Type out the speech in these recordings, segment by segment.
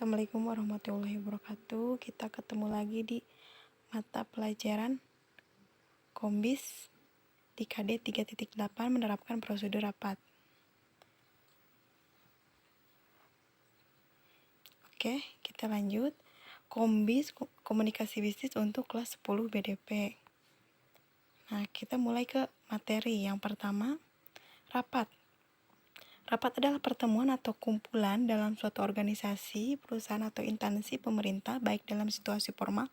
Assalamualaikum warahmatullahi wabarakatuh. Kita ketemu lagi di mata pelajaran Kombis di KD 3.8 menerapkan prosedur rapat. Oke, kita lanjut. Kombis komunikasi bisnis untuk kelas 10 BDP. Nah, kita mulai ke materi. Yang pertama, rapat. Rapat adalah pertemuan atau kumpulan dalam suatu organisasi, perusahaan atau instansi pemerintah baik dalam situasi formal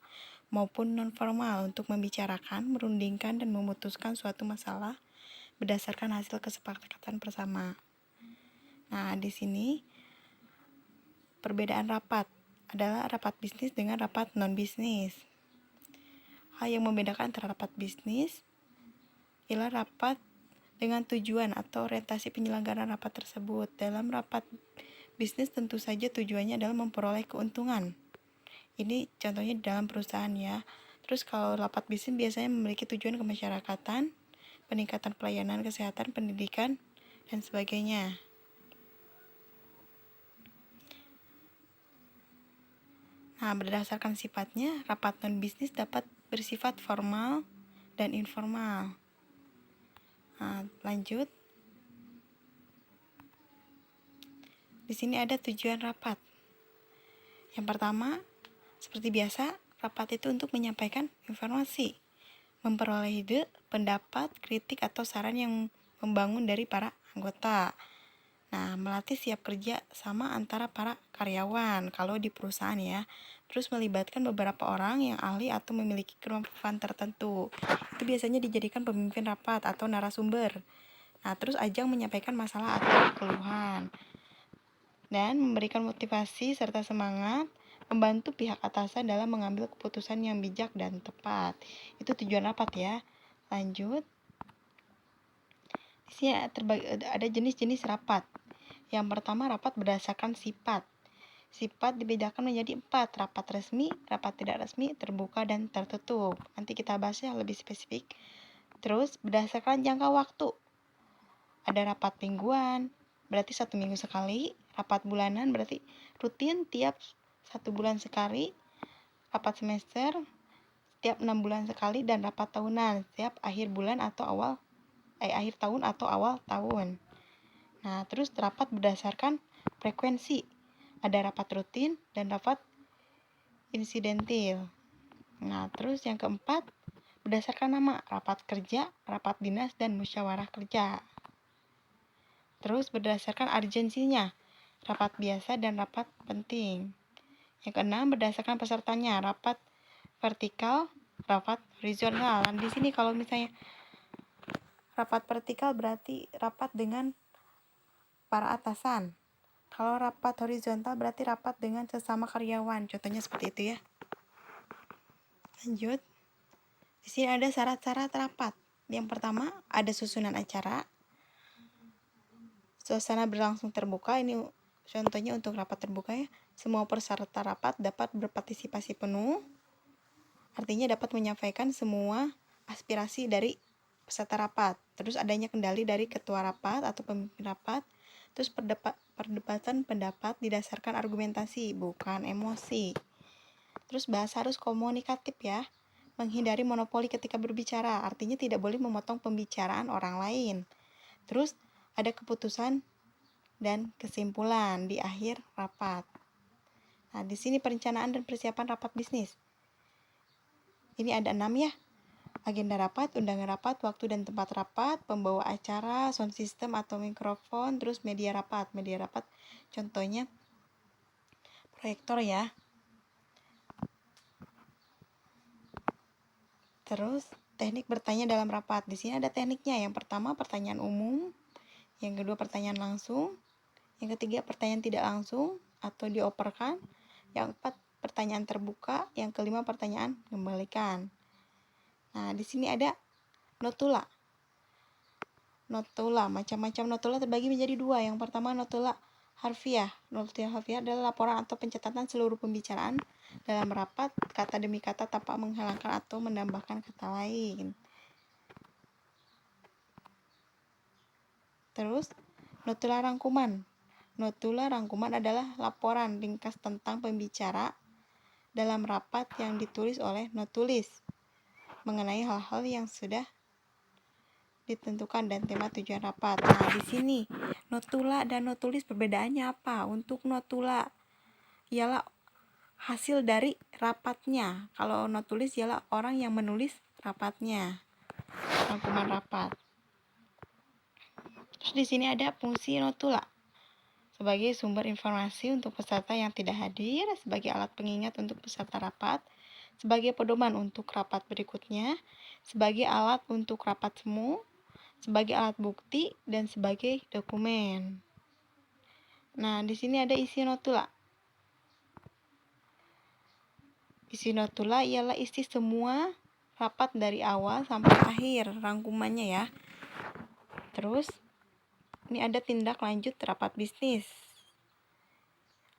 maupun non-formal untuk membicarakan, merundingkan, dan memutuskan suatu masalah berdasarkan hasil kesepakatan bersama. Nah, di sini perbedaan rapat adalah rapat bisnis dengan rapat non-bisnis. Hal yang membedakan antara rapat bisnis ialah rapat dengan tujuan atau orientasi penyelenggaraan rapat tersebut. Dalam rapat bisnis tentu saja tujuannya adalah memperoleh keuntungan. Ini contohnya di dalam perusahaan ya. Terus kalau rapat bisnis biasanya memiliki tujuan kemasyarakatan, peningkatan pelayanan kesehatan, pendidikan, dan sebagainya. Nah, berdasarkan sifatnya, rapat non-bisnis dapat bersifat formal dan informal. Nah, lanjut. Di sini ada tujuan rapat. Yang pertama, seperti biasa, rapat itu untuk menyampaikan informasi, memperoleh ide, pendapat, kritik, atau saran yang membangun dari para anggota. Nah, melatih siap kerja sama antara para karyawan kalau di perusahaan ya. Terus melibatkan beberapa orang yang ahli atau memiliki kemampuan tertentu. Itu biasanya dijadikan pemimpin rapat atau narasumber. Nah, terus ajang menyampaikan masalah atau keluhan. Dan memberikan motivasi serta semangat, membantu pihak atasan dalam mengambil keputusan yang bijak dan tepat. Itu tujuan rapat ya. Lanjut. Di sini ada jenis-jenis rapat. Yang pertama, rapat berdasarkan sifat. Sifat dibedakan menjadi 4, rapat resmi, rapat tidak resmi, terbuka, dan tertutup. Nanti kita bahasnya lebih spesifik. Terus, berdasarkan jangka waktu. Ada rapat mingguan, berarti 1 minggu sekali. Rapat bulanan, berarti rutin tiap 1 bulan sekali. Rapat semester, setiap 6 bulan sekali. Dan rapat tahunan, setiap akhir bulan atau akhir tahun atau awal tahun. Nah, terus rapat berdasarkan frekuensi. Ada rapat rutin dan rapat insidentil. Nah, terus yang keempat, berdasarkan nama, rapat kerja, rapat dinas, dan musyawarah kerja. Terus berdasarkan urgensinya, rapat biasa dan rapat penting. Yang keenam, berdasarkan pesertanya, rapat vertikal, rapat horizontal. Dan di sini kalau misalnya rapat vertikal berarti rapat dengan para atasan. Kalau rapat horizontal berarti rapat dengan sesama karyawan. Contohnya seperti itu ya. Lanjut. Di sini ada syarat-syarat rapat. Yang pertama, ada susunan acara. Suasana berlangsung terbuka. Ini contohnya untuk rapat terbuka ya. Semua peserta rapat dapat berpartisipasi penuh. Artinya dapat menyampaikan semua aspirasi dari peserta rapat. Terus adanya kendali dari ketua rapat atau pemimpin rapat. Terus perdebatan pendapat didasarkan argumentasi, bukan emosi. Terus bahasa harus komunikatif ya. Menghindari monopoli ketika berbicara, artinya tidak boleh memotong pembicaraan orang lain. Terus ada keputusan dan kesimpulan di akhir rapat. Nah, di sini perencanaan dan persiapan rapat bisnis. Ini ada 6 ya. Agenda rapat, undangan rapat, waktu dan tempat rapat, pembawa acara, sound system atau mikrofon, terus media rapat. Media rapat contohnya proyektor ya. Terus teknik bertanya dalam rapat. Di sini ada tekniknya. Yang pertama pertanyaan umum, yang kedua pertanyaan langsung, yang ketiga pertanyaan tidak langsung atau dioperkan, yang keempat pertanyaan terbuka, yang kelima pertanyaan kembalikan. Nah, di sini ada notula. Notula, macam-macam notula terbagi menjadi 2. Yang pertama notula harfiah. Notula harfiah adalah laporan atau pencatatan seluruh pembicaraan dalam rapat, kata demi kata tanpa menghilangkan atau menambahkan kata lain. Terus, notula rangkuman. Notula rangkuman adalah laporan ringkas tentang pembicara dalam rapat yang ditulis oleh notulis mengenai hal-hal yang sudah ditentukan dan tema tujuan rapat. Nah, di sini notula dan notulis perbedaannya apa? Untuk notula ialah hasil dari rapatnya. Kalau notulis ialah orang yang menulis rapatnya. Rangkuman rapat. Terus di sini ada fungsi notula sebagai sumber informasi untuk peserta yang tidak hadir, sebagai alat pengingat untuk peserta rapat, sebagai pedoman untuk rapat berikutnya, sebagai alat untuk rapat semu, sebagai alat bukti, dan sebagai dokumen. Nah, di sini ada isi notula. Isi notula ialah isi semua rapat dari awal sampai akhir, rangkumannya ya. Terus, ini ada tindak lanjut rapat bisnis.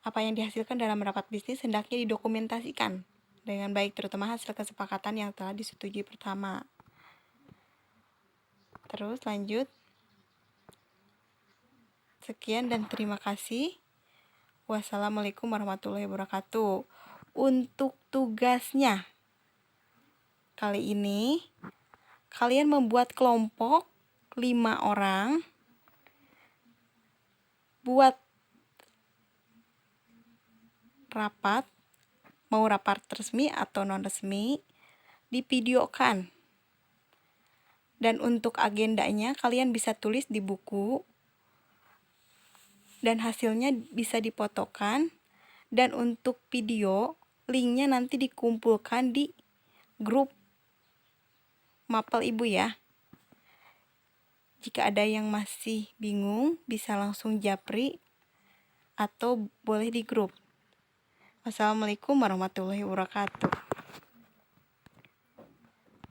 Apa yang dihasilkan dalam rapat bisnis hendaknya didokumentasikan dengan baik, terutama hasil kesepakatan yang telah disetujui pertama. Terus lanjut. Sekian dan terima kasih. Wassalamualaikum warahmatullahi wabarakatuh. Untuk tugasnya kali ini, kalian membuat kelompok 5 orang, buat rapat, mau rapat resmi atau non-resmi, divideokan. Dan untuk agendanya kalian bisa tulis di buku, dan hasilnya bisa difotokan. Dan untuk video, linknya nanti dikumpulkan di grup mapel ibu ya. Jika ada yang masih bingung, bisa langsung japri atau boleh di grup. Wassalamualaikum warahmatullahi wabarakatuh.